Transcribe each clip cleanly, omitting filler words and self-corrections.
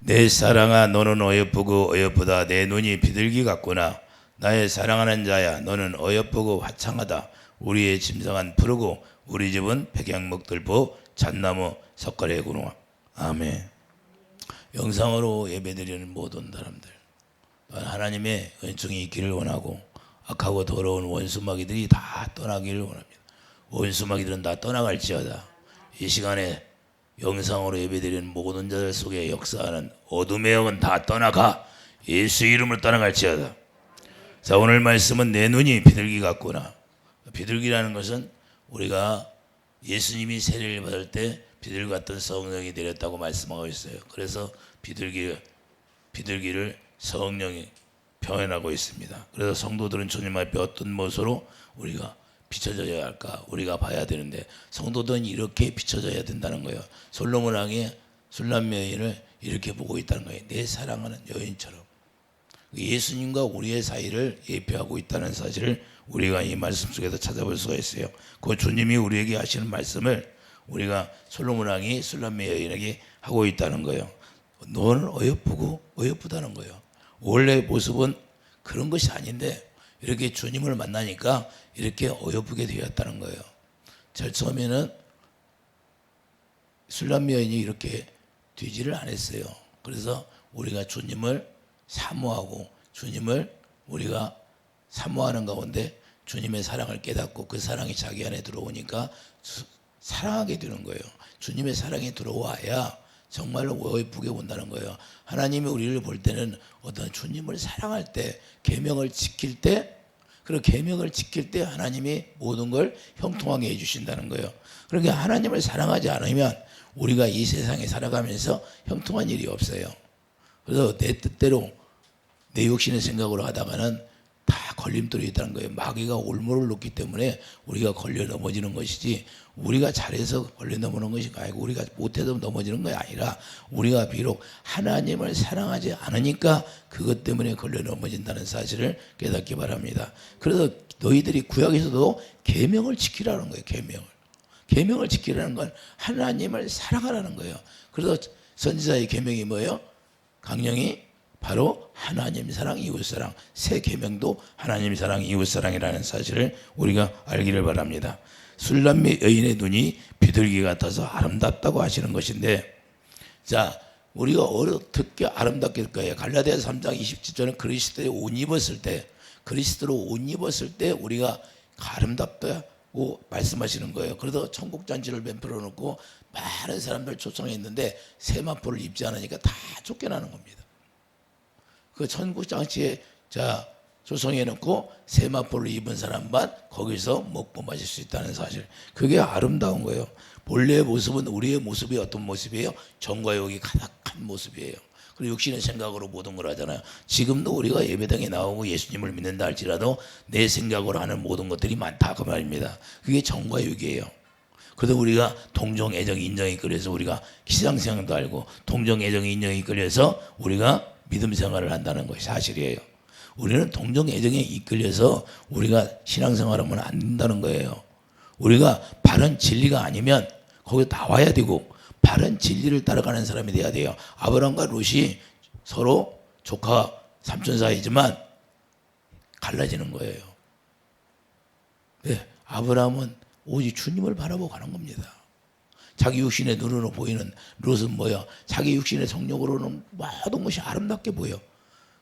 내 사랑아 너는 어여쁘고 어여쁘다. 내 눈이 비둘기 같구나. 나의 사랑하는 자야 너는 어여쁘고 화창하다. 우리의 짐승은 푸르고 우리 집은 백향목들보 잣나무 석가래구나. 아멘. 영상으로 예배드리는 모든 사람들 하나님의 은총이 있기를 원하고 악하고 더러운 원수마귀들이 다 떠나기를 원합니다. 원수마귀들은 다 떠나갈지어다. 이 시간에 영상으로 예배드리는 모든 자들 속에 역사하는 어둠의 영은 다 떠나가. 예수 이름으로 떠나갈지어다. 자, 오늘 말씀은 내 눈이 비둘기 같구나. 비둘기라는 것은 우리가 예수님이 세례를 받을 때 비둘기 같은 성령이 내렸다고 말씀하고 있어요. 그래서 비둘기를 성령이 표현하고 있습니다. 그래서 성도들은 주님 앞에 어떤 모습으로 우리가 비춰져야 할까 우리가 봐야 되는데, 성도들은 이렇게 비춰져야 된다는 거예요. 솔로몬 왕이 술람 여인을 이렇게 보고 있다는 거예요. 내 사랑하는 여인처럼. 예수님과 우리의 사이를 예표하고 있다는 사실을 우리가 이 말씀 속에서 찾아볼 수가 있어요. 그 주님이 우리에게 하시는 말씀을 우리가 솔로몬 왕이 술람 여인에게 하고 있다는 거예요. 너는 어여쁘고 어여쁘다는 거예요. 원래 모습은 그런 것이 아닌데 이렇게 주님을 만나니까 이렇게 어여쁘게 되었다는 거예요. 제일 처음에는 술람 여인이 이렇게 되지를 않았어요. 그래서 우리가 주님을 사모하고 주님을 우리가 사모하는 가운데 주님의 사랑을 깨닫고 그 사랑이 자기 안에 들어오니까 사랑하게 되는 거예요. 주님의 사랑이 들어와야 정말로 어여쁘게 본다는 거예요. 하나님이 우리를 볼 때는 어떤 주님을 사랑할 때, 계명을 지킬 때, 그리고 계명을 지킬 때 하나님이 모든 걸 형통하게 해주신다는 거예요. 그러니까 하나님을 사랑하지 않으면 우리가 이 세상에 살아가면서 형통한 일이 없어요. 그래서 내 뜻대로 내 욕심의 생각으로 하다가는 다 걸림돌이 있다는 거예요. 마귀가 올무를 놓기 때문에 우리가 걸려 넘어지는 것이지, 우리가 잘해서 걸려 넘어지는 것이 아니고 우리가 못해서 넘어지는 것이 아니라 우리가 비록 하나님을 사랑하지 않으니까 그것 때문에 걸려 넘어진다는 사실을 깨닫기 바랍니다. 그래서 너희들이 구약에서도 계명을 지키라는 거예요. 계명을 지키라는 건 하나님을 사랑하라는 거예요. 그래서 선지자의 계명이 뭐예요? 강령이 바로 하나님 사랑, 이웃 사랑. 새 계명도 하나님 사랑, 이웃 사랑이라는 사실을 우리가 알기를 바랍니다. 술람미 여인의 눈이 비둘기 같아서 아름답다고 하시는 것인데, 자, 우리가 어떻게 아름답게 될 거예요? 갈라디아서 3장 27절은 그리스도의 옷 입었을 때, 그리스도로 옷 입었을 때 우리가 아름답다고 말씀하시는 거예요. 그래서 천국 잔치를 맨표로 놓고 많은 사람들 초청했는데 세마포를 입지 않으니까 다 쫓겨나는 겁니다. 그 천국 잔치에 조성해 놓고 세마포를 입은 사람만 거기서 먹고 마실 수 있다는 사실, 그게 아름다운 거예요. 본래의 모습은 우리의 모습이 어떤 모습이에요? 정과 욕이 가득한 모습이에요. 그리고 육신의 생각으로 모든 걸 하잖아요. 지금도 우리가 예배당에 나오고 예수님을 믿는다 할지라도 내 생각으로 하는 모든 것들이 많다 그 말입니다. 그게 정과 욕이에요. 그래서 우리가 동정, 애정, 인정이 끌려서 우리가 기상생활도 알고 동정, 애정, 인정이 끌려서 우리가 믿음 생활을 한다는 것이 사실이에요. 우리는 동정, 애정에 이끌려서 우리가 신앙생활하면 안 된다는 거예요. 우리가 바른 진리가 아니면 거기 나와야 되고 바른 진리를 따라가는 사람이 돼야 돼요. 아브라함과 롯이 서로 조카 삼촌 사이지만 갈라지는 거예요. 네, 아브라함은 오직 주님을 바라보고 가는 겁니다. 자기 육신의 눈으로 보이는 롯은 뭐야? 자기 육신의 성욕으로는 모든 것이 아름답게 보여.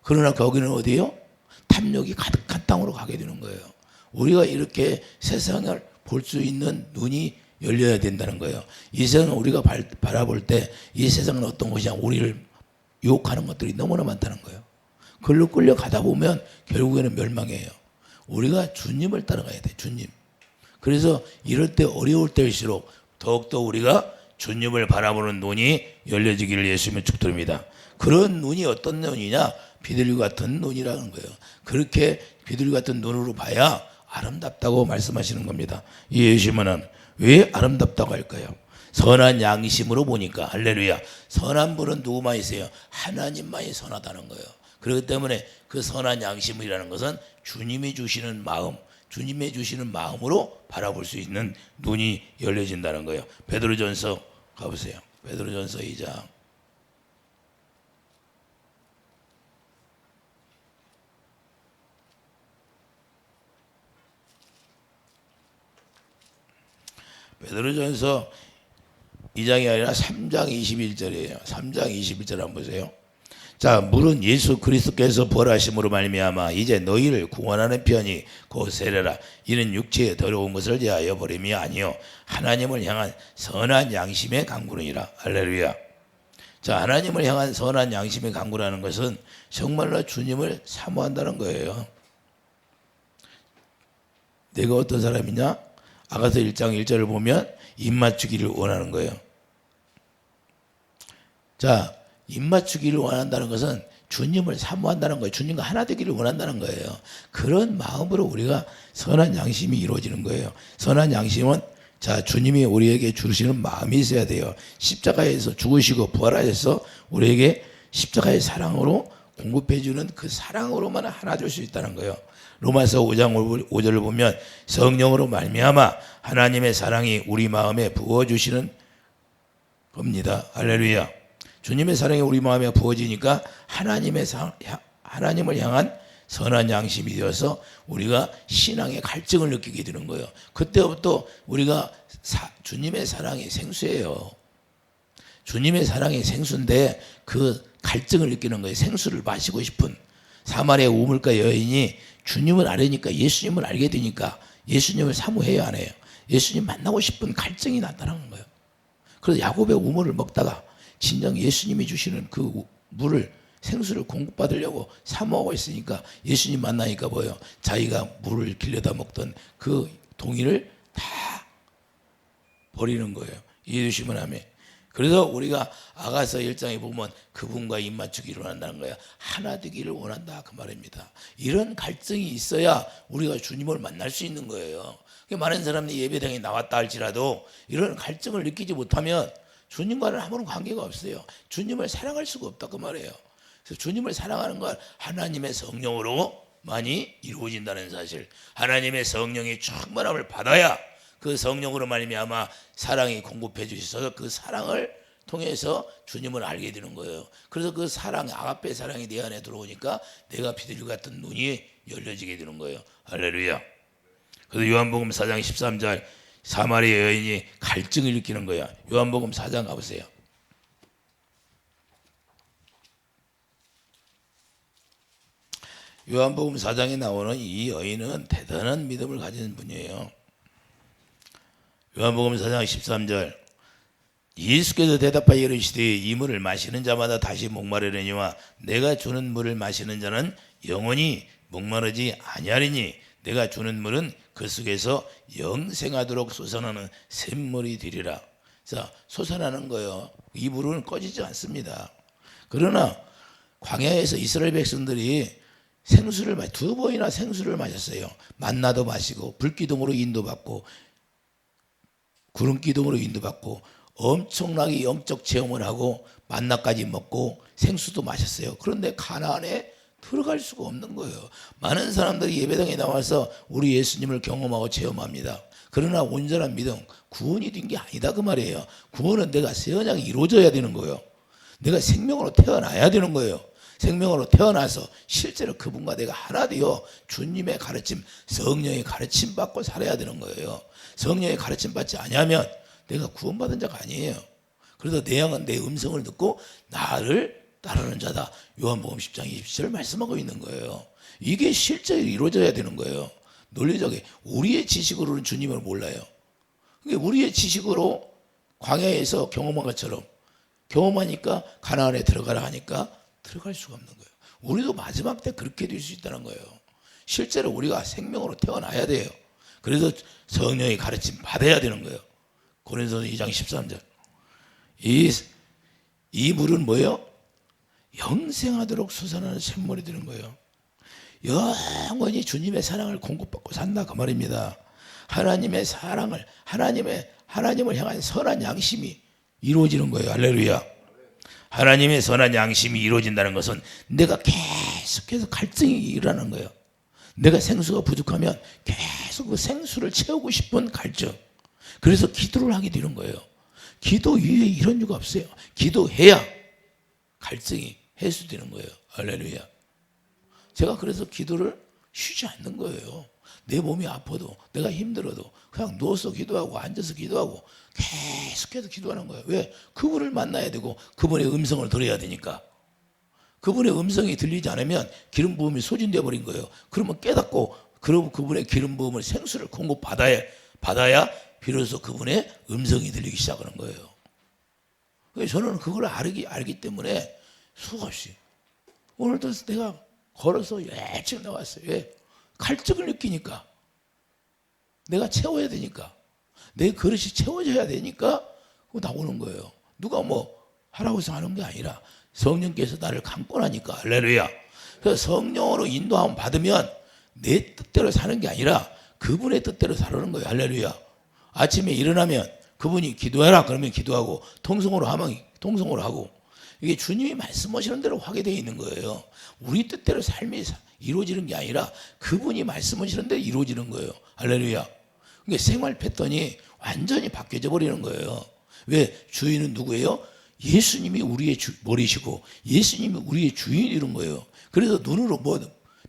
그러나 거기는 어디예요? 탐욕이 가득한 땅으로 가게 되는 거예요. 우리가 이렇게 세상을 볼 수 있는 눈이 열려야 된다는 거예요. 이 세상을 우리가 바라볼 때 이 세상은 어떤 것이냐, 우리를 유혹하는 것들이 너무나 많다는 거예요. 그걸로 끌려가다 보면 결국에는 멸망이에요. 우리가 주님을 따라가야 돼, 주님. 그래서 이럴 때, 어려울 때일수록 더욱더 우리가 주님을 바라보는 눈이 열려지기를 예수님의 축도입니다. 그런 눈이 어떤 눈이냐? 비둘기 같은 눈이라는 거예요. 그렇게 비둘기 같은 눈으로 봐야 아름답다고 말씀하시는 겁니다. 이 예수님은 왜 아름답다고 할까요? 선한 양심으로 보니까. 할렐루야. 선한 분은 누구만 있어요? 하나님만이 선하다는 거예요. 그렇기 때문에 그 선한 양심이라는 것은 주님이 주시는 마음, 주님이 주시는 마음으로 바라볼 수 있는 눈이 열려진다는 거예요. 베드로전서 가보세요. 베드로전서 2장 베드로전서 2장이 아니라 3장 21절이에요. 3장 21절 한번 보세요. 자, 물은 예수 그리스도께서 벌하심으로 말미암아 이제 너희를 구원하는 편이 곧 세례라. 이는 육체의 더러운 것을 제하여 버림이 아니요 하나님을 향한 선한 양심의 강구느니라. 할렐루야. 자, 하나님을 향한 선한 양심의 강구라는 것은 정말로 주님을 사모한다는 거예요. 내가 어떤 사람이냐? 아가서 1장 1절을 보면 입맞추기를 원하는 거예요. 자, 입맞추기를 원한다는 것은 주님을 사모한다는 거예요. 주님과 하나 되기를 원한다는 거예요. 그런 마음으로 우리가 선한 양심이 이루어지는 거예요. 선한 양심은 자, 주님이 우리에게 주시는 마음이 있어야 돼요. 십자가에서 죽으시고 부활하셔서 우리에게 십자가의 사랑으로 공급해 주는 그 사랑으로만 하나 될 수 있다는 거예요. 로마서 5장 5절을 보면 성령으로 말미암아 하나님의 사랑이 우리 마음에 부어주시는 겁니다. 할렐루야. 주님의 사랑이 우리 마음에 부어지니까 하나님을 향한 선한 양심이 되어서 우리가 신앙의 갈증을 느끼게 되는 거예요. 그때부터 우리가 주님의 사랑이 생수예요. 주님의 사랑이 생수인데 그 갈증을 느끼는 거예요. 생수를 마시고 싶은 사마리아 우물가 여인이 주님을 알으니까 예수님을 알게 되니까 예수님을 사모해야 하네요. 예수님 만나고 싶은 갈증이 나타나는 거예요. 그래서 야곱의 우물을 먹다가 진정 예수님이 주시는 그 물을 생수를 공급받으려고 사모하고 있으니까 예수님 만나니까 뭐예요? 자기가 물을 길려다 먹던 그 동이를 다 버리는 거예요. 이해해 주시면 아멘. 그래서 우리가 아가서 1장에 보면 그분과 입맞추기를 원한다는 거야. 하나 되기를 원한다 그 말입니다. 이런 갈증이 있어야 우리가 주님을 만날 수 있는 거예요. 많은 사람들이 예배당에 나왔다 할지라도 이런 갈증을 느끼지 못하면 주님과는 아무런 관계가 없어요. 주님을 사랑할 수가 없다 그 말이에요. 그래서 주님을 사랑하는 건 하나님의 성령으로 많이 이루어진다는 사실. 하나님의 성령의 충만함을 받아야 그 성령으로 말미암아 사랑이 공급해 주셔서 그 사랑을 통해서 주님을 알게 되는 거예요. 그래서 그 사랑, 아가페 사랑이 내 안에 들어오니까 내가 비둘기 같은 눈이 열려지게 되는 거예요. 할렐루야. 그래서 요한복음 4장 13절 사마리아 여인이 갈증을 일으키는 거야. 요한복음 4장 가보세요. 요한복음 4장에 나오는 이 여인은 대단한 믿음을 가진 분이에요. 요한복음 4장 13절 예수께서 대답하여 이르시되 이 물을 마시는 자마다 다시 목마르려니와 내가 주는 물을 마시는 자는 영원히 목마르지 아니하리니 내가 주는 물은 그 속에서 영생하도록 솟아나는 샘물이 되리라. 자, 솟아나는 거예요. 이 물은 꺼지지 않습니다. 그러나 광야에서 이스라엘 백성들이 생수를 두 번이나 생수를 마셨어요. 만나도 마시고 불기둥으로 인도받고 구름기둥으로 인도받고 엄청나게 영적 체험을 하고 만나까지 먹고 생수도 마셨어요. 그런데 가나안에 들어갈 수가 없는 거예요. 많은 사람들이 예배당에 나와서 우리 예수님을 경험하고 체험합니다. 그러나 온전한 믿음, 구원이 된 게 아니다 그 말이에요. 구원은 내가 새 언약이 이루어져야 되는 거예요. 내가 생명으로 태어나야 되는 거예요. 생명으로 태어나서 실제로 그분과 내가 하나 되어 주님의 가르침, 성령의 가르침 받고 살아야 되는 거예요. 성령의 가르침 받지 않으면 내가 구원받은 자가 아니에요. 그래서 내 양은 내 음성을 듣고 나를 따르는 자다. 요한복음 10장 27절 말씀하고 있는 거예요. 이게 실제로 이루어져야 되는 거예요. 논리적에 우리의 지식으로는 주님을 몰라요. 우리의 지식으로 광야에서 경험한 것처럼 경험하니까 가나안에 들어가라 하니까 들어갈 수가 없는 거예요. 우리도 마지막 때 그렇게 될 수 있다는 거예요. 실제로 우리가 생명으로 태어나야 돼요. 그래서 성령의 가르침 받아야 되는 거예요. 고린도서 2장 13절. 이 물은 뭐예요? 영생하도록 솟아나는 샘물이 되는 거예요. 영원히 주님의 사랑을 공급받고 산다 그 말입니다. 하나님의 사랑을 하나님을 향한 선한 양심이 이루어지는 거예요. 할렐루야. 하나님의 선한 양심이 이루어진다는 것은 내가 계속해서 갈증이 일어나는 거예요. 내가 생수가 부족하면 계속 그 생수를 채우고 싶은 갈증. 그래서 기도를 하게 되는 거예요. 기도 위에 이런 이유가 없어요. 기도해야 갈증이 해소되는 거예요. 할렐루야. 제가 그래서 기도를 쉬지 않는 거예요. 내 몸이 아파도 내가 힘들어도 그냥 누워서 기도하고 앉아서 기도하고 계속해서 기도하는 거예요. 왜? 그분을 만나야 되고 그분의 음성을 들어야 되니까. 그분의 음성이 들리지 않으면 기름 부음이 소진되어 버린 거예요. 그러면 깨닫고 그럼 그분의 기름 부음을 생수를 공급 받아야 비로소 그분의 음성이 들리기 시작하는 거예요. 저는 그걸 알기 때문에 수없이 오늘도 내가 걸어서 일찍 나왔어요. 왜? 갈증을 느끼니까. 내가 채워야 되니까. 내 그릇이 채워져야 되니까 나오는 거예요. 누가 뭐 하라고 해서 하는 게 아니라 성령께서 나를 감고 나니까. 할렐루야. 그래서 성령으로 인도함 받으면 내 뜻대로 사는 게 아니라 그분의 뜻대로 살아는 거예요. 할렐루야. 아침에 일어나면 그분이 기도해라 그러면 기도하고, 통성으로 하면 통성으로 하고, 이게 주님이 말씀하시는 대로 하게 되어 있는 거예요. 우리 뜻대로 삶이 이루어지는 게 아니라 그분이 말씀하시는 대로 이루어지는 거예요. 할렐루야. 그러니까 생활 패턴이 완전히 바뀌어져 버리는 거예요. 왜? 주인은 누구예요? 예수님이 우리의 머리시고 예수님이 우리의 주인이 이런 거예요. 그래서 눈으로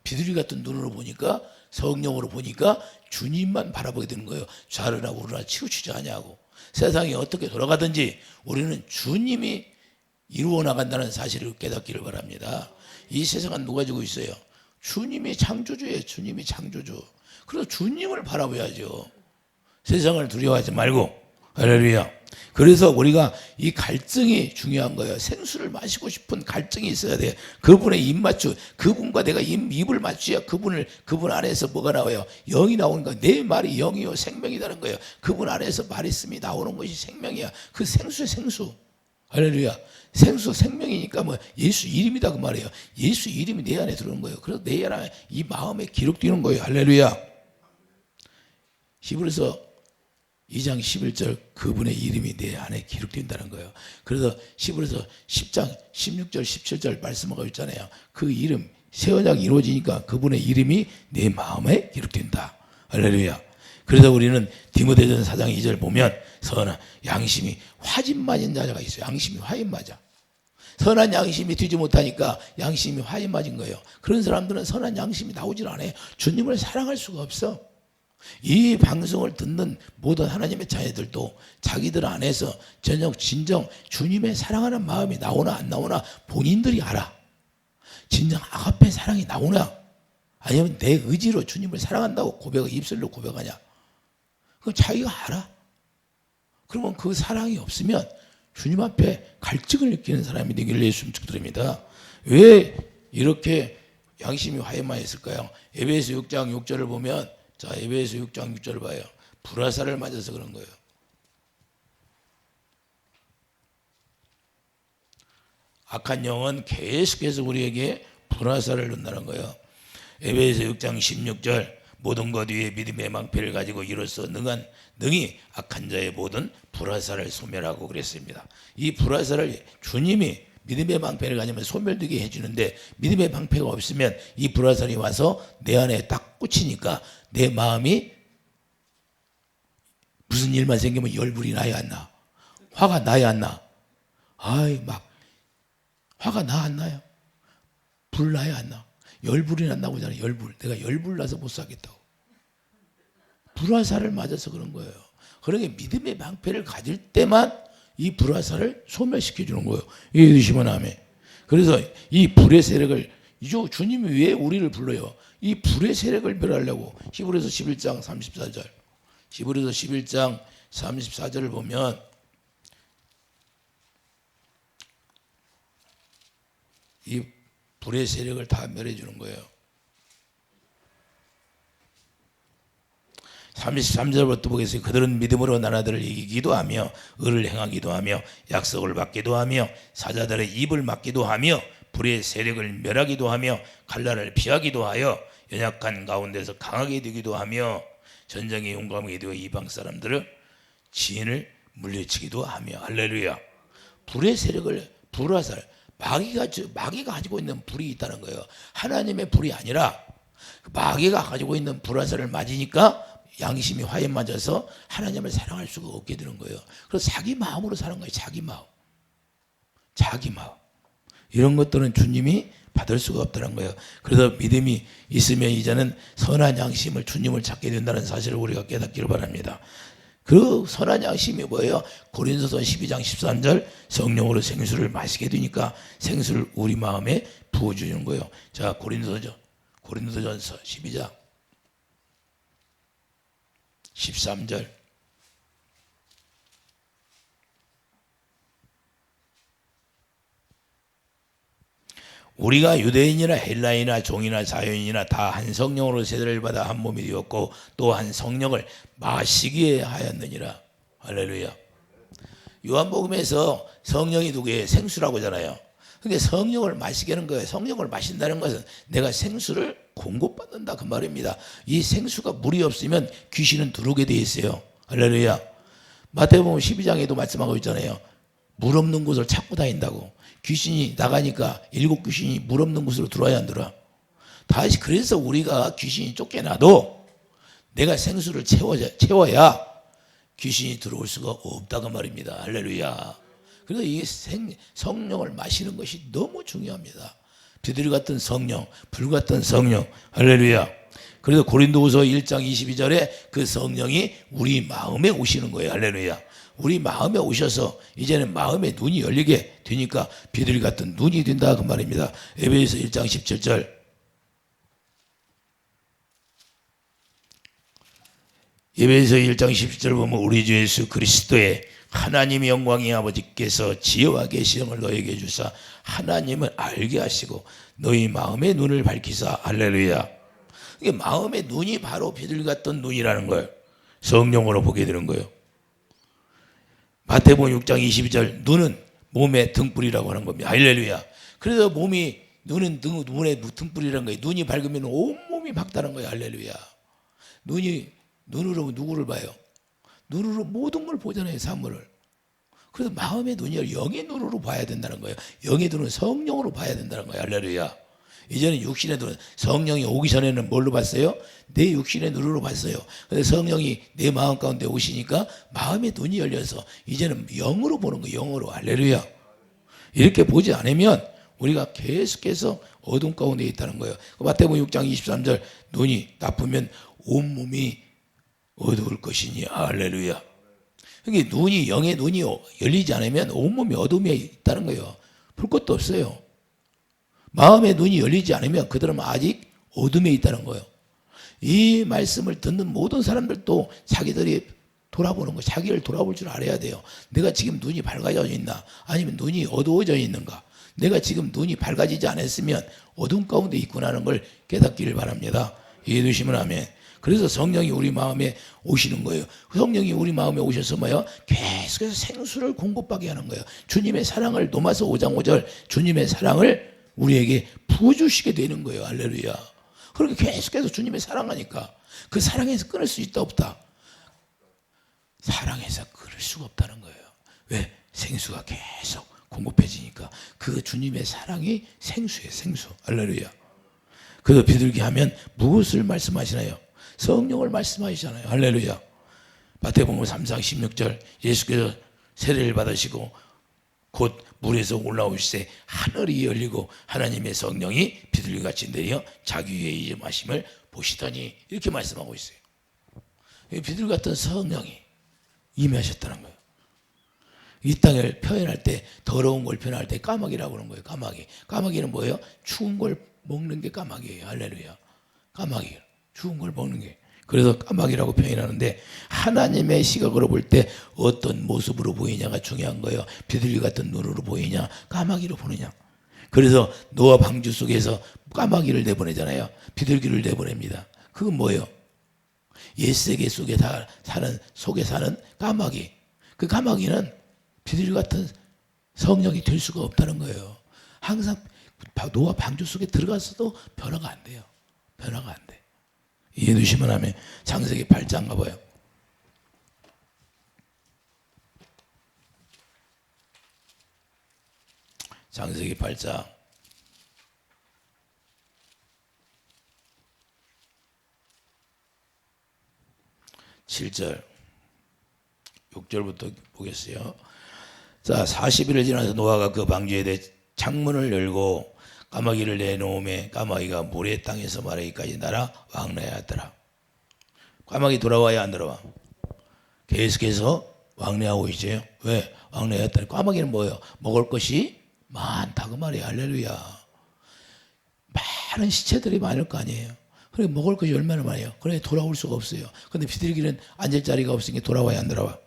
비둘기 같은 눈으로 보니까, 성령으로 보니까 주님만 바라보게 되는 거예요. 좌르나 우르나 치우치지 아니하고. 세상이 어떻게 돌아가든지 우리는 주님이 이루어 나간다는 사실을 깨닫기를 바랍니다. 이 세상은 누가 지고 있어요? 주님이 창조주예요. 주님이 창조주. 그래서 주님을 바라봐야죠. 세상을 두려워하지 말고. 할렐루야. 그래서 우리가 이 갈증이 중요한 거예요. 생수를 마시고 싶은 갈증이 있어야 돼. 그분의 입맞추, 그분과 내가 입을 맞춰야 그분 안에서 뭐가 나와요? 영이 나오는 거야. 내 말이 영이요 생명이라는 거예요. 그분 안에서 말 있음이 나오는 것이 생명이야. 그 생수의 생수. 할렐루야. 생수 생명이니까 예수 이름이다 그 말이에요. 예수 이름이 내 안에 들어오는 거예요. 그래서 내 안에 이 마음에 기록되는 거예요. 할렐루야. 히브리서 2장 11절 그분의 이름이 내 안에 기록된다는 거예요. 그래서 히브리서 10장 16절 17절 말씀하고 있잖아요. 그 이름 새 언약이 이루어지니까 그분의 이름이 내 마음에 기록된다. 할렐루야. 그래서 우리는 디모데전서 4장 2절 보면 선한 양심이 화진 맞은 자가 있어요. 양심이 화인 맞아. 선한 양심이 되지 못하니까 양심이 화인 맞은 거예요. 그런 사람들은 선한 양심이 나오질 않아요. 주님을 사랑할 수가 없어. 이 방송을 듣는 모든 하나님의 자녀들도 자기들 안에서 진정 주님의 사랑하는 마음이 나오나 안 나오나 본인들이 알아. 진정 아가페 사랑이 나오나 아니면 내 의지로 주님을 사랑한다고 입술로 고백하냐. 그건 자기가 알아. 그러면 그 사랑이 없으면 주님 앞에 갈증을 느끼는 사람이 되기를 예수님 축드립니다. 왜 이렇게 양심이 화해만했을까요? 에베소 6장 6절을 보면, 자, 에베소 6장 6절을 봐요. 불화살을 맞아서 그런 거예요. 악한 영은 계속해서 우리에게 불화살을 넣는다는 거예요. 에베소 6장 16절 모든 것 위에 믿음의 망패를 가지고 이로써 능히 악한 자의 모든 불화살을 소멸하고 그랬습니다. 이 불화살을 주님이 믿음의 방패를 가지면 소멸되게 해주는데, 믿음의 방패가 없으면 이 불화살이 와서 내 안에 딱 꽂히니까 내 마음이 무슨 일만 생기면 열불이 나야 안 나? 화가 나야 안 나? 화가 나 안 나요? 불 나야 안 나? 열불이 난다고 하잖아요. 열불. 내가 열불 나서 못 살겠다고. 불화살을 맞아서 그런 거예요. 그러니까 믿음의 방패를 가질 때만 이 불화살을 소멸시켜 주는 거예요. 이해되시면 아멘. 그래서 이 불의 세력을, 주님이 왜 우리를 불러요? 이 불의 세력을 멸하려고. 히브리서 11장 34절. 히브리서 11장 34절을 보면 이 불의 세력을 다 멸해 주는 거예요. 33절부터 보겠습니다. 그들은 믿음으로 나라들을 이기기도 하며 의를 행하기도 하며 약속을 받기도 하며 사자들의 입을 막기도 하며 불의 세력을 멸하기도 하며 칼날을 피하기도 하여 연약한 가운데서 강하게 되기도 하며 전쟁에 용감하게 되어 이방 사람들을 지인을 물리치기도 하며. 할렐루야. 불의 세력을, 불화살, 마귀가 가지고 있는 불이 있다는 거예요. 하나님의 불이 아니라 마귀가 가지고 있는 불화살을 맞으니까 양심이 화에 맞아서 하나님을 사랑할 수가 없게 되는 거예요. 그래서 자기 마음으로 사는 거예요. 자기 마음. 이런 것들은 주님이 받을 수가 없다는 거예요. 그래서 믿음이 있으면 이제는 선한 양심을 주님을 찾게 된다는 사실을 우리가 깨닫기를 바랍니다. 그 선한 양심이 뭐예요? 고린도서 12장 13절 성령으로 생수를 마시게 되니까 생수를 우리 마음에 부어주는 거예요. 자, 고린도전서 12장 13절 우리가 유대인이나 헬라인이나 종이나 자유인이나 다 한 성령으로 세례를 받아 한 몸이 되었고 또 한 성령을 마시기에 하였느니라. 할렐루야. 요한복음에서 성령이 누구예요? 생수라고 하잖아요. 그러니까 성령을 마시게 하는 거예요. 성령을 마신다는 것은 내가 생수를 공급받는다 그 말입니다. 이 생수가 물이 없으면 귀신은 들어오게 돼 있어요. 할렐루야. 마태복음 12장에도 말씀하고 있잖아요. 물 없는 곳을 찾고 다닌다고. 귀신이 나가니까 7 귀신이 물 없는 곳으로 들어와야 안 들어와. 다시 그래서 우리가 귀신이 쫓겨나도 내가 생수를 채워야 귀신이 들어올 수가 없다고 말입니다. 할렐루야. 그래서 이 성령을 마시는 것이 너무 중요합니다. 비둘기 같은 성령, 불 같은 성령. 할렐루야. 그래서 고린도후서 1장 22절에 그 성령이 우리 마음에 오시는 거예요. 할렐루야. 우리 마음에 오셔서 이제는 마음의 눈이 열리게 되니까 비둘기 같은 눈이 된다 그 말입니다. 에베소서 1장 17절 에베소서 1장 17절 보면 우리 주 예수 그리스도의 하나님의 영광의 아버지께서 지혜와 계시를 너에게 주사 하나님을 알게 하시고 너희 마음의 눈을 밝히사. 할렐루야. 이게 마음의 눈이 바로 비둘기 같은 눈이라는 걸 성령으로 보게 되는 거예요. 마태복음 6장 22절 눈은 몸의 등불이라고 하는 겁니다. 할렐루야. 그래서 눈은 눈의 등불이라는 거예요. 눈이 밝으면 온몸이 밝다는 거예요. 할렐루야. 눈으로 누구를 봐요? 눈으로 모든 걸 보잖아요. 사물을. 그래서 마음의 눈이 영의 눈으로 봐야 된다는 거예요. 영의 눈은 성령으로 봐야 된다는 거예요. 할렐루야. 이제는 육신의 눈은 성령이 오기 전에는 뭘로 봤어요? 내 육신의 눈으로 봤어요. 근데 성령이 내 마음 가운데 오시니까 마음의 눈이 열려서 이제는 영으로 보는 거예요. 영으로. 할렐루야. 이렇게 보지 않으면 우리가 계속해서 어둠 가운데 있다는 거예요. 마태복음 6장 23절 눈이 나쁘면 온몸이 어두울 것이니. 할렐루야. 그러니까 눈이 영의 눈이 열리지 않으면 온몸이 어둠에 있다는 거예요. 볼 것도 없어요. 마음의 눈이 열리지 않으면 그들은 아직 어둠에 있다는 거예요. 이 말씀을 듣는 모든 사람들도 자기들이 돌아보는 거, 자기를 돌아볼 줄 알아야 돼요. 내가 지금 눈이 밝아져 있나? 아니면 눈이 어두워져 있는가? 내가 지금 눈이 밝아지지 않았으면 어둠 가운데 있구나 하는 걸 깨닫기를 바랍니다. 이해해 주시면 아멘. 그래서 성령이 우리 마음에 오시는 거예요. 성령이 우리 마음에 오셔서 뭐예요? 계속해서 생수를 공급하게 하는 거예요. 주님의 사랑을 로마서 5장 5절 주님의 사랑을 우리에게 부어주시게 되는 거예요. 할렐루야. 그렇게 계속해서 주님의 사랑하니까 그 사랑에서 끊을 수 있다 없다? 사랑해서 끊을 수가 없다는 거예요. 왜? 생수가 계속 공급해지니까 그 주님의 사랑이 생수예요. 생수. 할렐루야. 그래서 비둘기 하면 무엇을 말씀하시나요? 성령을 말씀하시잖아요. 할렐루야. 마태복음 3장 16절 예수께서 세례를 받으시고 곧 물에서 올라오시되 하늘이 열리고 하나님의 성령이 비둘기같이 내려 자기 위에 임하심을 보시더니 이렇게 말씀하고 있어요. 비둘기 같은 성령이 임하셨다는 거예요. 이 땅을 표현할 때 더러운 걸 표현할 때 까마귀라고 그러는 거예요. 까마귀. 까마귀는 뭐예요? 추운 걸 먹는 게 까마귀예요. 할렐루야. 까마귀. 추운 걸 먹는 게. 그래서 까마귀라고 표현하는데 하나님의 시각으로 볼 때 어떤 모습으로 보이냐가 중요한 거예요. 비둘기 같은 눈으로 보이냐 까마귀로 보느냐. 그래서 노아 방주 속에서 까마귀를 내보내잖아요. 비둘기를 내보냅니다. 그건 뭐예요? 옛세계 속에 사는 까마귀. 그 까마귀는 비둘기 같은 성령이 될 수가 없다는 거예요. 항상 노아 방주 속에 들어갔어도 변화가 안 돼요. 변화가 안 돼. 이해해 주시면 하면 창세기 8장 가봐요. 창세기 8장 7절 6절부터 보겠어요. 자, 40일을 지나서 노아가 그 방주에 대해 창문을 열고 까마귀를 내놓음에 까마귀가 모래 땅에서 마르기까지 날아 왕래하였더라. 까마귀 돌아와야 안 돌아와? 계속해서 왕래하고 있어요. 왜? 왕래하였더니 까마귀는 뭐예요? 먹을 것이 많다 그 말이에요. 할렐루야. 많은 시체들이 많을 거 아니에요. 그래 먹을 것이 얼마나 많아요. 그래 돌아올 수가 없어요. 근데 비둘기는 앉을 자리가 없으니까 돌아와야 안 돌아와?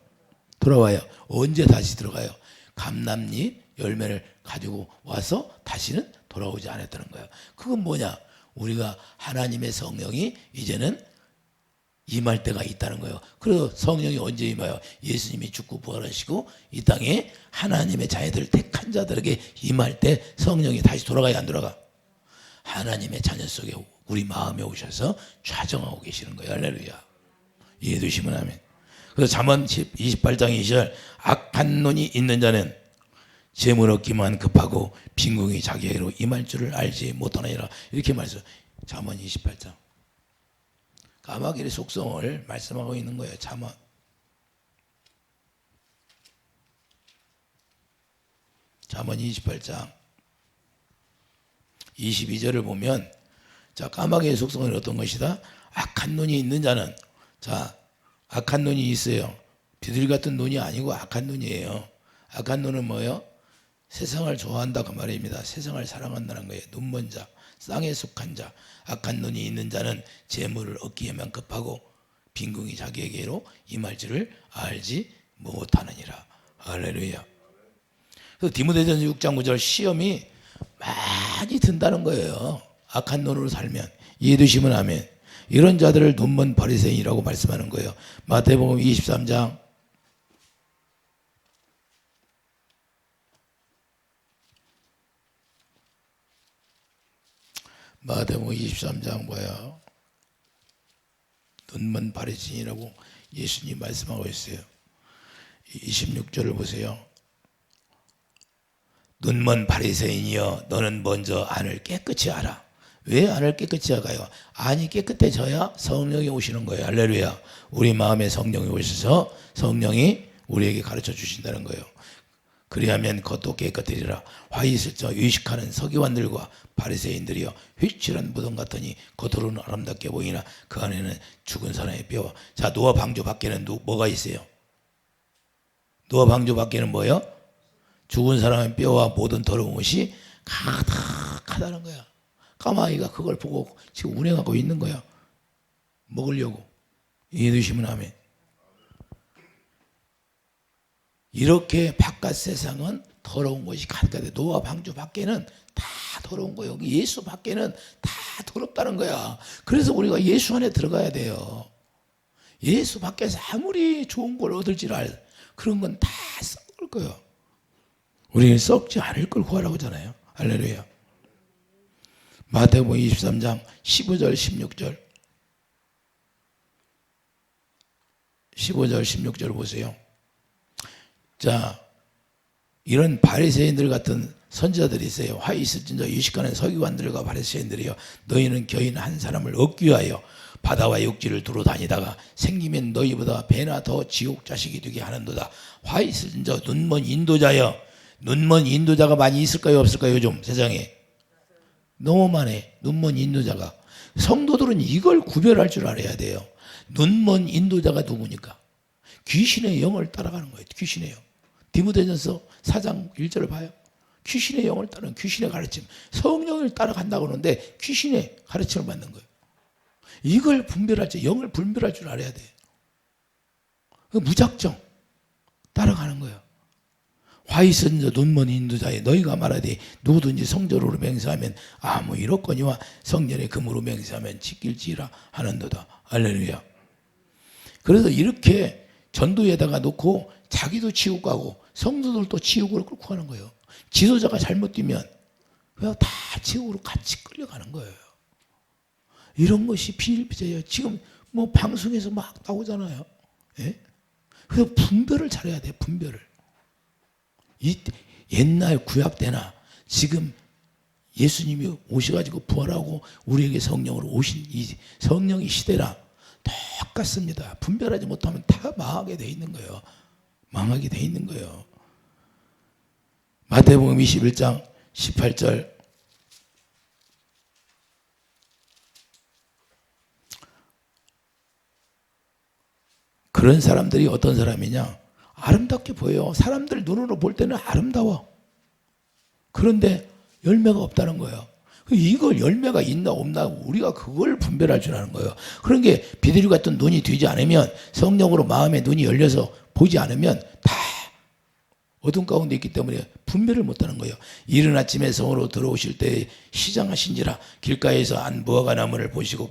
돌아와요. 언제 다시 들어가요? 감람잎 열매를 가지고 와서 다시는 돌아오지 않았다는 거예요. 그건 뭐냐? 우리가 하나님의 성령이 이제는 임할 때가 있다는 거예요. 그래서 성령이 언제 임해요? 예수님이 죽고 부활하시고 이 땅에 하나님의 자녀들 택한 자들에게 임할 때 성령이 다시 돌아가야 안 돌아가? 하나님의 자녀 속에 우리 마음에 오셔서 좌정하고 계시는 거예요. 할렐루야. 이해되시면 아멘. 그래서 잠언 28장 20절 악한 눈이 있는 자는 재물 얻기만 급하고 빈궁이 자기에게로 임할 줄을 알지 못하느니라. 이렇게 말해서 잠언 28장. 까마귀의 속성을 말씀하고 있는 거예요. 잠언. 잠언 28장 22절을 보면 자, 까마귀의 속성은 어떤 것이다? 악한 눈이 있는 자는 자, 악한 눈이 있어요. 비둘기 같은 눈이 아니고 악한 눈이에요. 악한 눈은 뭐예요? 세상을 좋아한다 그 말입니다. 세상을 사랑한다는 거예요. 눈먼 자, 쌍에 속한 자. 악한 눈이 있는 자는 재물을 얻기에만 급하고 빈궁이 자기에게로 임할 줄을 알지 못하느니라. 할렐루야. 그래서 디모데전서 6장 9절 시험이 많이 든다는 거예요. 악한 눈으로 살면. 이해되시면 아멘. 이런 자들을 눈먼 바리새인이라고 말씀하는 거예요. 마태복음 23장 마태복음 23장 뭐야? 눈먼 바리새인이라고 예수님 말씀하고 있어요. 26절을 보세요. 눈먼 바리새인이여 너는 먼저 안을 깨끗이 하라. 왜 안을 깨끗이 하가요? 안이 깨끗해져야 성령이 오시는 거예요. 할렐루야. 우리 마음에 성령이 오셔서 성령이 우리에게 가르쳐 주신다는 거예요. 그리하면 겉도 깨끗해지라. 화 있을 적 의식하는 서기관들과 바리새인들이여 휘칠한 무덤 같으니 겉으로는 아름답게 보이나 그 안에는 죽은 사람의 뼈와. 자, 노아 방주 밖에는 뭐가 있어요? 노아 방주 밖에는 뭐예요? 죽은 사람의 뼈와 모든 더러운 것이 가득하다는 거야. 까마귀가 그걸 보고 지금 운행하고 있는 거야. 먹으려고. 이해되시면 아멘. 이렇게 바깥 세상은 더러운 것이 가득하대. 노아 방주 밖에는 다 더러운 거예요. 예수 밖에는 다 더럽다는 거야. 그래서 우리가 예수 안에 들어가야 돼요. 예수 밖에서 아무리 좋은 걸 얻을지를 알 그런 건 다 썩을 거예요. 우리는 썩지 않을 걸 구하라고 하잖아요. 할렐루야. 마태복음 23장 15절 16절 15절 16절 보세요. 자, 이런 바리새인들 같은 선지자들이 있어요. 화 있을진저 유식하는 서기관들과 바리새인들이여 너희는 교인 한 사람을 얻기 위하여 바다와 육지를 두루 다니다가 생기면 너희보다 배나 더 지옥 자식이 되게 하는도다. 화 있을진저 눈먼 인도자여. 눈먼 인도자가 많이 있을까요 없을까요? 요즘 세상에 너무 많네. 눈먼 인도자가. 성도들은 이걸 구별할 줄 알아야 돼요. 눈먼 인도자가 누구니까? 귀신의 영을 따라가는 거예요. 귀신의 영. 디모데전서 4장 1절을 봐요. 귀신의 영을 따르는 귀신의 가르침. 성령을 따라간다고 하는데 귀신의 가르침을 받는 거예요. 이걸 분별할 줄, 영을 분별할 줄 알아야 돼요. 무작정 따라가는 거예요. 화 있은 눈먼 인도자에 너희가 말하되 누구든지 성전으로 맹세하면 아무 일 없거니와 성전의 금으로 맹세하면 지킬지라 하는도다. 할렐루야. 그래서 이렇게 전도에다가 놓고 자기도 지옥 가고 성도들도 지옥으로 끌고 가는 거예요. 지도자가 잘못 뛰면 그냥 다 지옥으로 같이 끌려가는 거예요. 이런 것이 비일비재예요. 지금 뭐 방송에서 막 나오잖아요. 예? 그래서 분별을 잘해야 돼요. 분별을. 이 옛날 구약 때나 지금 예수님이 오셔가지고 부활하고 우리에게 성령으로 오신 이 성령의 시대라 똑같습니다. 분별하지 못하면 다 망하게 돼 있는 거예요. 망하게 돼 있는 거예요. 마태복음 21장 18절 그런 사람들이 어떤 사람이냐? 아름답게 보여요. 사람들 눈으로 볼 때는 아름다워. 그런데 열매가 없다는 거예요. 이걸 열매가 있나 없나 우리가 그걸 분별할 줄 아는 거예요. 그런 게 비둘기 같은 눈이 되지 않으면, 성령으로 마음의 눈이 열려서 보지 않으면 다 어둠 가운데 있기 때문에 분별을 못하는 거예요. 이른 아침에 성으로 들어오실 때 시장하신지라 길가에서 안 무화과 나무를 보시고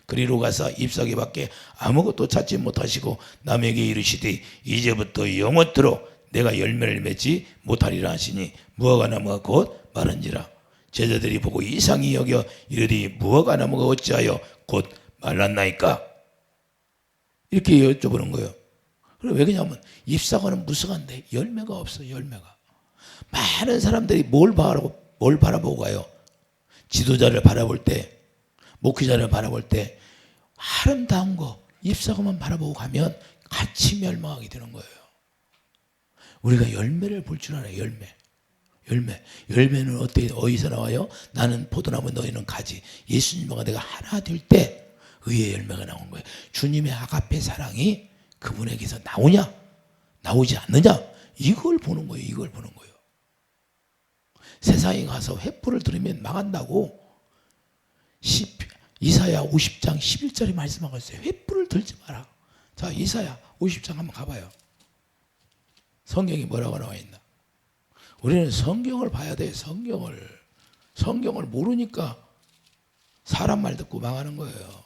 그리로 가서 잎사귀 밖에 아무것도 찾지 못하시고 남에게 이르시되 이제부터 영원토록 내가 열매를 맺지 못하리라 하시니 무화과 나무가 곧 마른지라. 제자들이 보고 이상히 여겨 이르되 무화과 나무가 어찌하여 곧 말랐나이까? 이렇게 여쭤보는 거예요. 왜 그러냐면 잎사과는 무성한데 열매가 없어. 열매가. 많은 사람들이 뭘 바라보고 가요? 지도자를 바라볼 때, 목회자를 바라볼 때 아름다운 거 잎사과만 바라보고 가면 같이 멸망하게 되는 거예요. 우리가 열매를 볼 줄 알아요. 열매는 어디서 나와요? 나는 포도나무, 너희는 가지. 예수님과 내가 하나 될 때 의의 열매가 나온 거예요. 주님의 아가페 사랑이 그분에게서 나오냐 나오지 않느냐, 이걸 보는 거예요. 이걸 보는 거예요. 세상에 가서 횃불을 들으면 망한다고 이사야 50장 11절에 말씀하고 있어요. 횃불을 들지 마라. 자, 이사야 50장 한번 가봐요. 성경이 뭐라고 나와 있나? 우리는 성경을 봐야 돼. 성경을 모르니까 사람 말 듣고 망하는 거예요.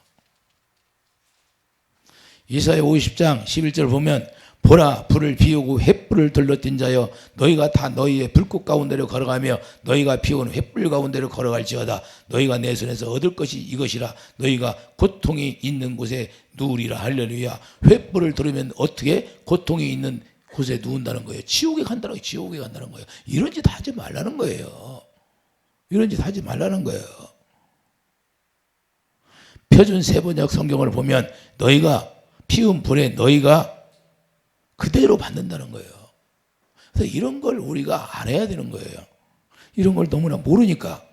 이사야 50장 11절 보면 보라, 불을 피우고 횃불을 들러뛴 자여 너희가 다 너희의 불꽃 가운데로 걸어가며 너희가 피우는 횃불 가운데로 걸어갈지어다. 너희가 내 손에서 얻을 것이 이것이라. 너희가 고통이 있는 곳에 누우리라. 할렐루야. 횃불을 들으면 어떻게 고통이 있는 곳에 누운다는 거예요. 지옥에 간다는 거예요. 지옥에 간다는 거예요. 이런 짓 하지 말라는 거예요. 이런 짓 하지 말라는 거예요. 표준 세번역 성경을 보면 너희가 피운 불에 너희가 그대로 받는다는 거예요. 그래서 이런 걸 우리가 알아야 되는 거예요. 이런 걸 너무나 모르니까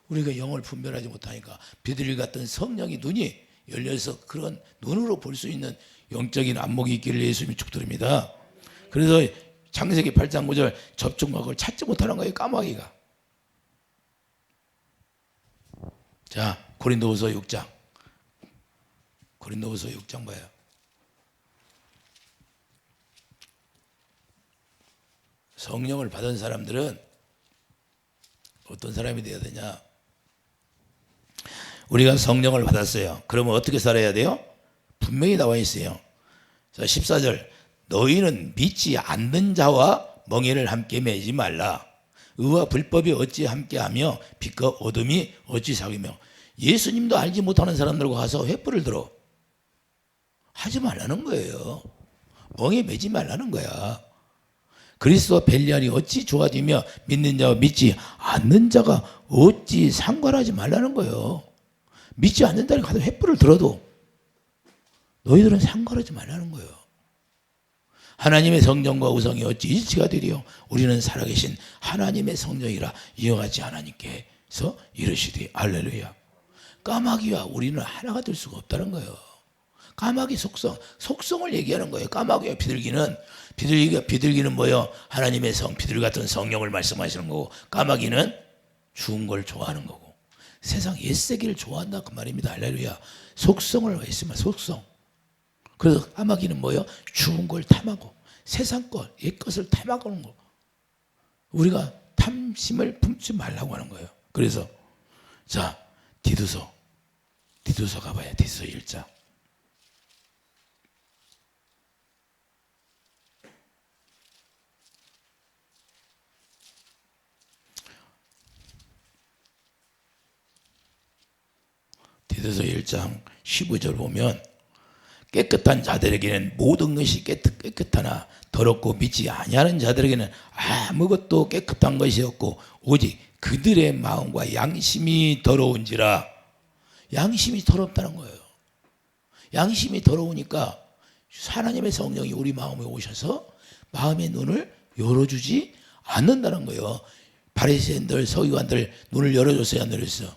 우리가 영을 분별하지 못하니까 비둘기 같은 성령의 눈이 열려서 그런 눈으로 볼 수 있는 영적인 안목이 있기를 예수님이 축드립니다. 그래서 창세기 8장 9절 접촉막을 찾지 못하는 거예요. 까마귀가. 자, 고린도후서 6장. 고린도후서 6장 봐요. 성령을 받은 사람들은 어떤 사람이 되어야 되냐? 우리가 성령을 받았어요. 그러면 어떻게 살아야 돼요? 분명히 나와 있어요. 자, 14절. 너희는 믿지 않는 자와 멍에를 함께 매지 말라. 의와 불법이 어찌 함께하며 빛과 어둠이 어찌 사귀며. 예수님도 알지 못하는 사람들과 가서 횃불을 들어. 하지 말라는 거예요. 멍에 매지 말라는 거야. 그리스도와 벨리알이 어찌 조화되며 믿는 자와 믿지 않는 자가 어찌 상관하지 말라는 거예요. 믿지 않는 자를 가서 횃불을 들어도 너희들은 상관하지 말라는 거예요. 하나님의 성령과 우성이 어찌 일치가 되리요? 우리는 살아계신 하나님의 성령이라 이어가지 하나님께서 이르시되. 할렐루야. 까마귀와 우리는 하나가 될 수가 없다는 거예요. 까마귀 속성을 얘기하는 거예요. 까마귀와 비둘기는 뭐예요? 하나님의 비둘기 같은 성령을 말씀하시는 거고, 까마귀는 죽은 걸 좋아하는 거고, 세상 옛세기를 좋아한다 그 말입니다. 할렐루야. 속성을 했으면 속성. 그래서 까마귀는 뭐예요? 죽은 걸 탐하고 세상 것, 옛 것을 탐하는 거. 우리가 탐심을 품지 말라고 하는 거예요. 그래서 자, 디도서 가봐요. 디도서 1장. 디도서 1장 15절 보면 깨끗한 자들에게는 모든 것이 깨끗하나 더럽고 믿지 아니하는 자들에게는 아무것도 깨끗한 것이 없고 오직 그들의 마음과 양심이 더러운지라. 양심이 더럽다는 거예요. 양심이 더러우니까 하나님의 성령이 우리 마음에 오셔서 마음의 눈을 열어주지 않는다는 거예요. 바리새인들, 서기관들 눈을 열어줬어요, 안 열었어요?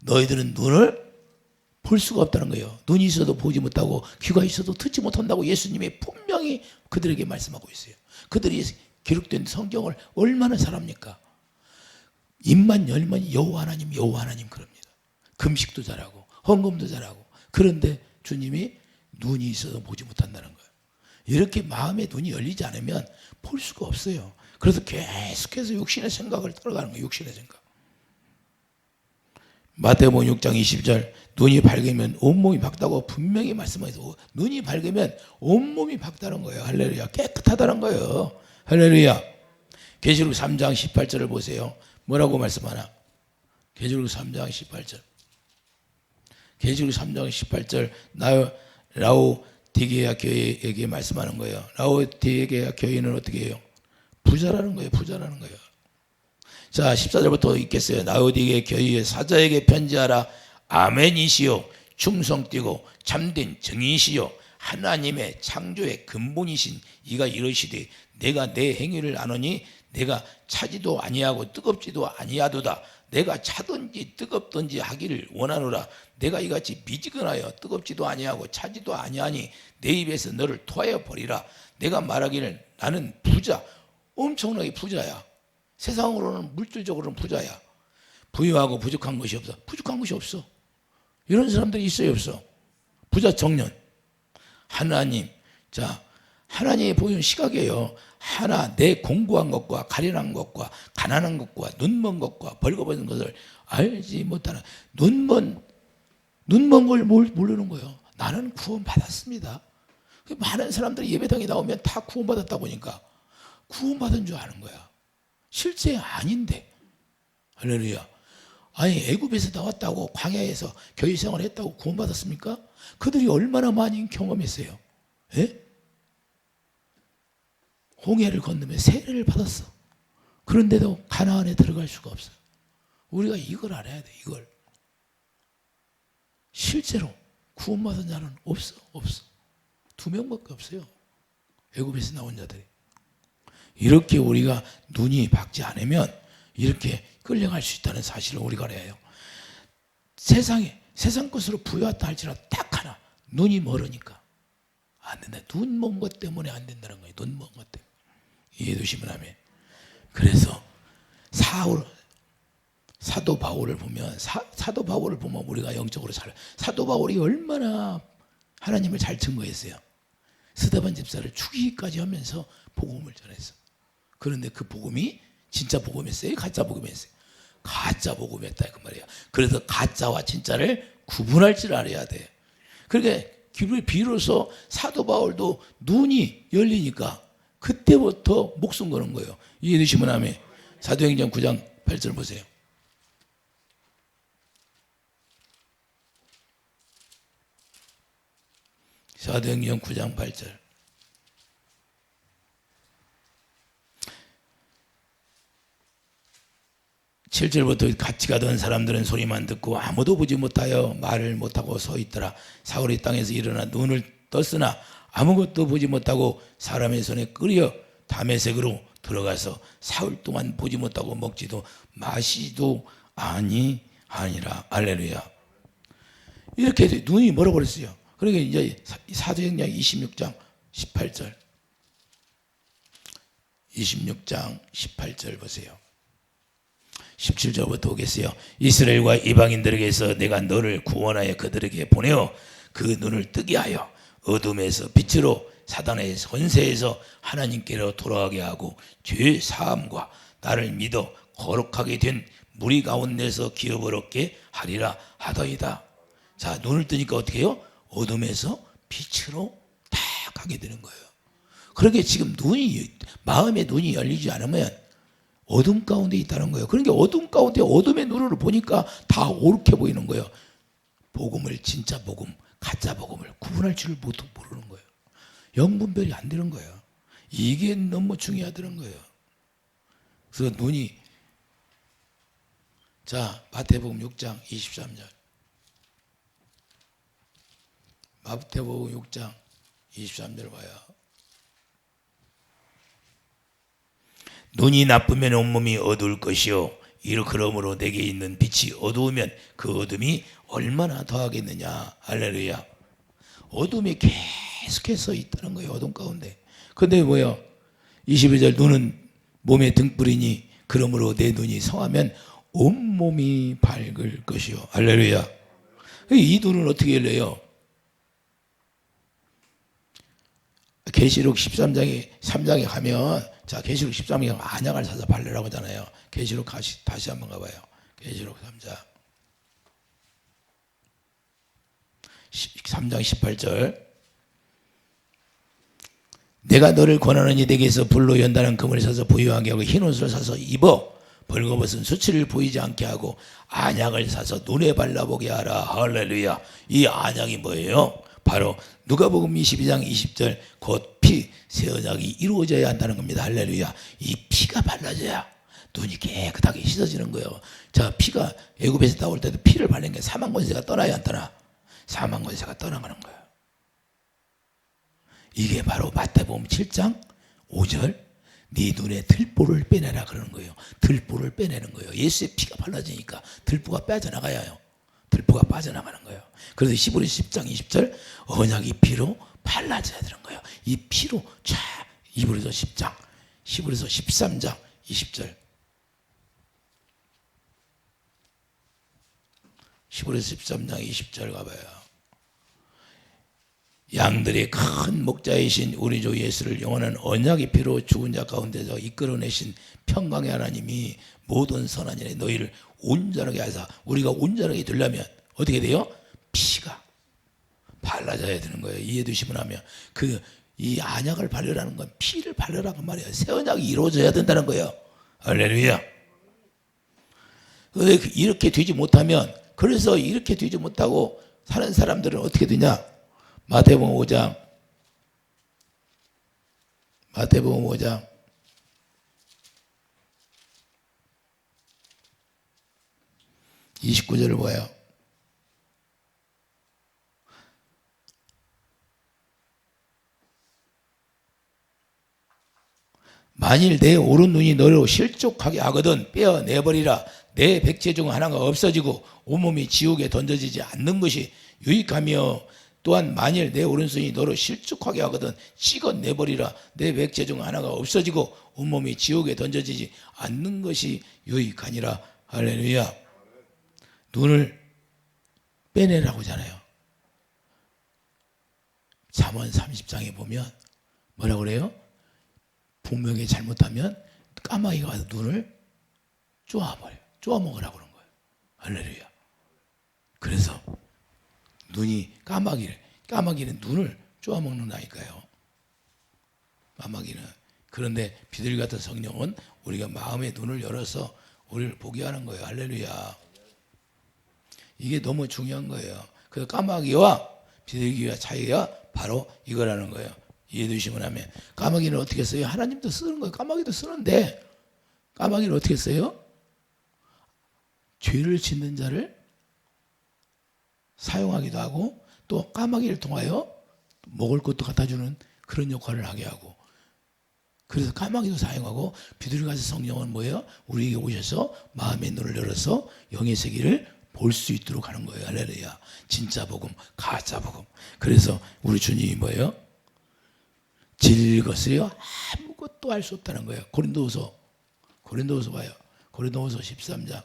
너희들은 눈을 볼 수가 없다는 거예요. 눈이 있어도 보지 못하고 귀가 있어도 듣지 못한다고 예수님이 분명히 그들에게 말씀하고 있어요. 그들이 기록된 성경을 얼마나 잘합니까? 입만 열면 여호와 하나님 그럽니다. 금식도 잘하고 헌금도 잘하고. 그런데 주님이 눈이 있어도 보지 못한다는 거예요. 이렇게 마음의 눈이 열리지 않으면 볼 수가 없어요. 그래서 계속해서 육신의 생각을 따라가는 거예요. 육신의 생각. 마태복음 6장 20절 눈이 밝으면 온몸이 밝다고 분명히 말씀하셔서 눈이 밝으면 온몸이 밝다는 거예요. 할렐루야. 깨끗하다는 거예요. 할렐루야. 계시록 3장 18절을 보세요. 뭐라고 말씀하나? 계시록 3장 18절. 계시록 3장 18절 라오디게아 교회에게 말씀하는 거예요. 라오디게아 교회는 어떻게 해요? 부자라는 거예요. 부자라는 거예요. 자, 14절부터 읽겠어요. 라오디게아 교회의 사자에게 편지하라. 아멘이시요 충성되고 참된 정의시요 하나님의 창조의 근본이신 이가 이르시되 내가 내 행위를 아노니 내가 차지도 아니하고 뜨겁지도 아니하도다. 내가 차든지 뜨겁든지 하기를 원하노라. 내가 이같이 미지근하여 뜨겁지도 아니하고 차지도 아니하니 내 입에서 너를 토하여 버리라. 내가 말하기를 나는 부자, 엄청나게 부자야. 세상으로는 물질적으로는 부자야. 부유하고 부족한 것이 없어. 부족한 것이 없어. 이런 사람들이 있어요, 없어? 부자 청년. 하나님, 자, 하나님이 보이는 시각이에요. 하나, 내 공부한 것과 가련한 것과 가난한 것과 눈먼 것과 벌거벗은 것을 알지 못하는 눈먼 걸 모르는 거예요. 나는 구원받았습니다. 많은 사람들이 예배당에 나오면 다 구원받았다 보니까 구원받은 줄 아는 거야. 실제 아닌데. 할렐루야. 아니 애굽에서 나왔다고 광야에서 교회 생활을 했다고 구원받았습니까? 그들이 얼마나 많이 경험했어요. 예? 홍해를 건너며 세례를 받았어. 그런데도 가나안에 들어갈 수가 없어요. 우리가 이걸 알아야 돼. 이걸. 실제로 구원받은 자는 없어. 2명밖에 없어요. 애굽에서 나온 자들이. 이렇게 우리가 눈이 밝지 않으면 이렇게 끌려갈 수 있다는 사실을 우리가 알아야 해요. 세상 것으로 부여했다 할지라도 딱 하나, 눈이 멀으니까 안 된다. 눈 먼 것 때문에 안 된다는 거예요. 눈 먼 것 때문에. 이해해 주시면 아멘. 그래서 사도 바울을 보면 사도 바울을 보면 우리가 영적으로 잘 사도 바울이 얼마나 하나님을 잘 증거했어요. 스데반 집사를 죽이기까지 하면서 복음을 전했어. 그런데 그 복음이 진짜 복음이었어요? 가짜 복음이었어요? 가짜 복음이었다 그 말이야. 그래서 가짜와 진짜를 구분할 줄 알아야 돼. 그러니까 비로소 사도 바울도 눈이 열리니까 그때부터 목숨 거는 거예요. 이해되시면 아멘. 사도행전 9장 8절 보세요. 사도행전 9장 8절. (7절부터) 같이 가던 사람들은 소리만 듣고 아무도 보지 못하여 말을 못하고 서 있더라. 사울이 땅에서 일어나 눈을 떴으나 아무것도 보지 못하고 사람의 손에 끌려 다메섹으로 들어가서 사흘 동안 보지 못하고 먹지도 마시지도 아니하니라. 할렐루야. 이렇게 눈이 멀어버렸어요. 그러니까 이제 사도행전 26장 18절 26장 18절 보세요. 17절부터 오겠어요. 이스라엘과 이방인들에게서 내가 너를 구원하여 그들에게 보내어 그 눈을 뜨게 하여 어둠에서 빛으로 사단의 권세에서 하나님께로 돌아가게 하고 죄 사함과 나를 믿어 거룩하게 된 무리 가운데서 기업을 얻게 하리라 하더이다. 자, 눈을 뜨니까 어떻게 해요? 어둠에서 빛으로 딱 가게 되는 거예요. 그렇게 지금 마음의 눈이 열리지 않으면 어둠 가운데 있다는 거예요. 그러니까 어둠 가운데 어둠의 눈으로 보니까 다 옳게 보이는 거예요. 복음을 진짜 복음, 가짜 복음을 구분할 줄 모르는 거예요. 영분별이 안 되는 거예요. 이게 너무 중요하다는 거예요. 그래서 눈이 자 마태복음 6장 23절 마태복음 6장 23절 봐요. 눈이 나쁘면 온몸이 어두울 것이요 그러므로 내게 있는 빛이 어두우면 그 어둠이 얼마나 더하겠느냐. 할렐루야. 어둠이 계속해서 있다는 거예요. 어둠 가운데. 근데 뭐요? 22절 눈은 몸의 등불이니 그러므로 내 눈이 성하면 온몸이 밝을 것이요. 할렐루야. 이 눈은 어떻게 열려요? 계시록 13장에 3장에 가면, 자, 계시록 13장에 안약을 사서 바르라고 하잖아요. 계시록 다시 한번 가봐요. 계시록 3장 18절. 내가 너를 권하노니 내게서 불로 연다는 금을 사서 부유하게 하고 흰 옷을 사서 입어 벌거벗은 수치를 보이지 않게 하고 안약을 사서 눈에 발라보게 하라. 할렐루야. 이 안약이 뭐예요? 바로 누가복음 22장 20절 곧 피, 새 언약이 이루어져야 한다는 겁니다. 할렐루야. 이 피가 발라져야 눈이 깨끗하게 씻어지는 거예요. 자, 피가 애굽에서 나올 때도 피를 바른 게 사망 권세가 떠나야 안 떠나? 사망 권세가 떠나가는 거예요. 이게 바로 마태복음 7장 5절 네 눈에 들보를 빼내라 그러는 거예요. 들보를 빼내는 거예요. 예수의 피가 발라지니까 들보가 빠져나가야 해요. 들보가 빠져나가는 거예요. 그래서 히브리서 10장 20절 언약이 피로 발라져야 되는 거예요. 이 피로 쫙 히브리서 10장, 히브리서 13장 20절, 히브리서 13장 20절 가봐요. 양들의 큰 목자이신 우리 주 예수를 영원한 언약의 피로 죽은 자 가운데서 이끌어내신 평강의 하나님이 모든 선한 일에 너희를 온전하게 하사, 우리가 온전하게 되려면 어떻게 돼요? 피가 발라져야 되는 거예요. 이해 되시면 하면 이 안약을 바르라는 건 피를 바르라는 말이에요. 새 언약이 이루어져야 된다는 거예요. 할렐루야. 이렇게 되지 못하면, 그래서 이렇게 되지 못하고 사는 사람들은 어떻게 되냐? 마태복음 5장 29절을 봐요. 만일 내 오른 눈이 너로 실족하게 하거든 빼어내버리라. 내 백체 중 하나가 없어지고 온몸이 지옥에 던져지지 않는 것이 유익하며, 또한 만일 내 오른손이 너로 실족하게 하거든 찍어내버리라. 내 백체 중 하나가 없어지고 온몸이 지옥에 던져지지 않는 것이 유익하니라. 할렐루야. 눈을 빼내라고 하잖아요. 잠언 30장에 보면 뭐라고 그래요? 분명히 잘못하면 까마귀가 와서 눈을 쪼아버려요. 쪼아먹으라고 그런 거예요. 할렐루야. 그래서 눈이 까마귀는 눈을 쪼아먹는다니까요. 까마귀는. 그런데 비둘기 같은 성령은 우리가 마음의 눈을 열어서 우리를 보게 하는 거예요. 할렐루야. 이게 너무 중요한 거예요. 그래서 까마귀와 비둘기와 차이가 바로 이거라는 거예요. 이해되시면 하면. 까마귀는 어떻게 써요? 하나님도 쓰는 거예요. 까마귀도 쓰는데 까마귀는 어떻게 써요? 죄를 짓는 자를 사용하기도 하고, 또 까마귀를 통하여 먹을 것도 갖다 주는 그런 역할을 하게 하고, 그래서 까마귀도 사용하고, 비둘기같이 성령은 뭐예요? 우리에게 오셔서 마음의 눈을 열어서 영의 세계를 볼 수 있도록 하는 거예요. 할렐루야. 진짜 복음, 가짜 복음. 그래서 우리 주님이 뭐예요? 진리를 거스려 아무것도 할 수 없다는 거예요. 고린도후서 봐요. 고린도후서 13장.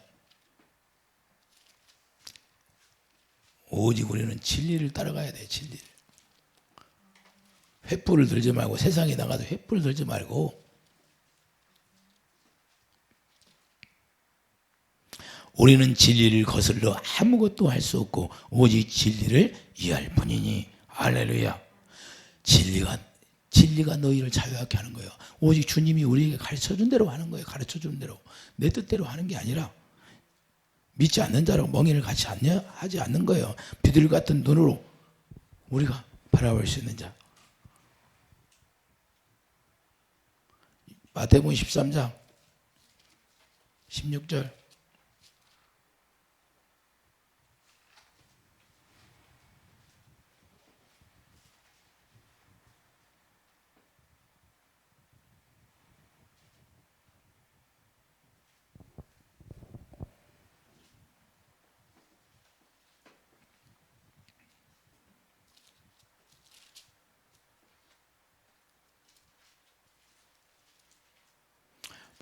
오직 우리는 진리를 따라가야 돼. 진리를. 횃불을 들지 말고, 세상에 나가도 횃불 들지 말고, 우리는 진리를 거슬러 아무것도 할 수 없고 오직 진리를 이해할 뿐이니. 할렐루야. 진리가 너희를 자유하게 하는 거예요. 오직 주님이 우리에게 가르쳐준 대로 하는 거예요. 가르쳐준 대로. 내 뜻대로 하는 게 아니라 믿지 않는 자로 멍에를 같이 하지 않는 거예요. 비둘기 같은 눈으로 우리가 바라볼 수 있는 자. 마태복음 13장 16절.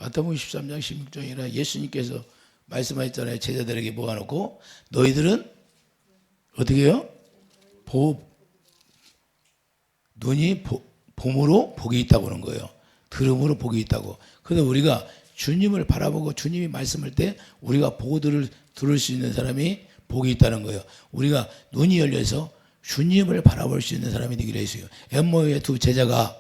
마태복음 13장 16절이나 예수님께서 말씀하셨잖아요. 제자들에게 모아놓고 너희들은 어떻게 해요? 눈이 봄으로 복이 있다고 하는 거예요. 들음으로 복이 있다고. 그래서 우리가 주님을 바라보고 주님이 말씀할 때 우리가 보고 들을 수 있는 사람이 복이 있다는 거예요. 우리가 눈이 열려서 주님을 바라볼 수 있는 사람이 되기로 했어요. 엠마오의 두 제자가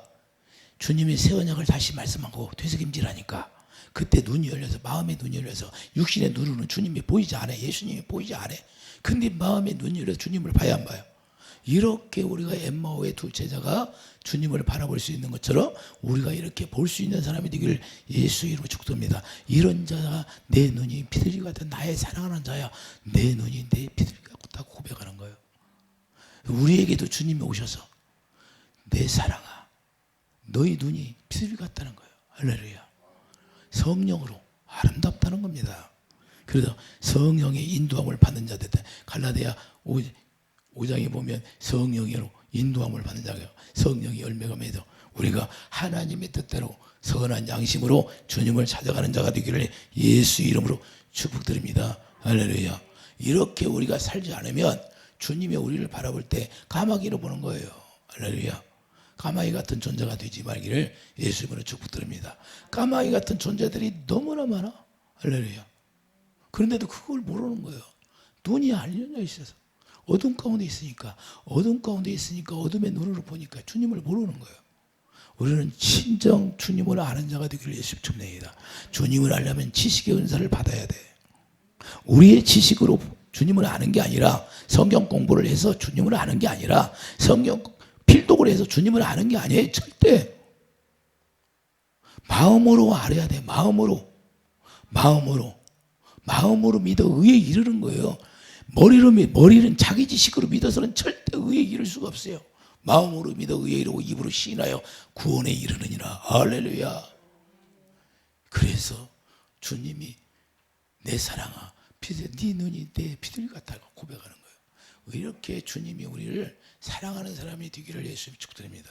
주님이 새 언약을 다시 말씀하고 되새김질하니까 그때 눈이 열려서 마음의 눈이 열려서 육신의 눈으로는 주님이 보이지 않아요. 예수님이 보이지 않아요. 근데 마음의 눈이 열려서 주님을 봐야 안 봐요. 이렇게 우리가 엠마오의 두 제자가 주님을 바라볼 수 있는 것처럼 우리가 이렇게 볼 수 있는 사람이 되기를 예수 이름으로 축도합니다. 이런 자가 내 눈이 비둘기 같은 나의 사랑하는 자야. 내 눈이 내 비둘기 같다고 고백하는 거예요. 우리에게도 주님이 오셔서 내 사랑아 너희 눈이 비둘기 같다는 거예요. 할렐루야. 성령으로 아름답다는 겁니다. 그래서 성령의 인도함을 받는 자들 갈라디아 5장에 보면 성령으로 인도함을 받는 자예요. 성령의 열매가 맺어 우리가 하나님의 뜻대로 선한 양심으로 주님을 찾아가는 자가 되기를 예수 이름으로 축복드립니다. 할렐루야. 이렇게 우리가 살지 않으면 주님이 우리를 바라볼 때 까마귀로 보는 거예요. 할렐루야. 까마귀 같은 존재가 되지 말기를 예수 이름으로 축복드립니다. 까마귀 같은 존재들이 너무나 많아. 할렐루야. 그런데도 그걸 모르는 거예요. 눈이 알려져 있어서. 어둠 가운데 있으니까 어둠의 눈으로 보니까 주님을 모르는 거예요. 우리는 진정 주님을 아는 자가 되기를 예수 축복합니다. 주님을 알려면 지식의 은사를 받아야 돼. 우리의 지식으로 주님을 아는 게 아니라 성경 공부를 해서 주님을 아는 게 아니라 성경 필독을 해서 주님을 아는 게 아니에요. 절대 마음으로 알아야 돼. 마음으로 믿어 의에 이르는 거예요. 머리는 자기 지식으로 믿어서는 절대 의에 이를 수가 없어요. 마음으로 믿어 의에 이르고 입으로 시인하여 구원에 이르느니라. 할렐루야. 그래서 주님이 내 사랑아 네 눈이 내 비둘기 같다고 고백하는 거예요. 이렇게 주님이 우리를 사랑하는 사람이 되기를 예수님 축복드립니다.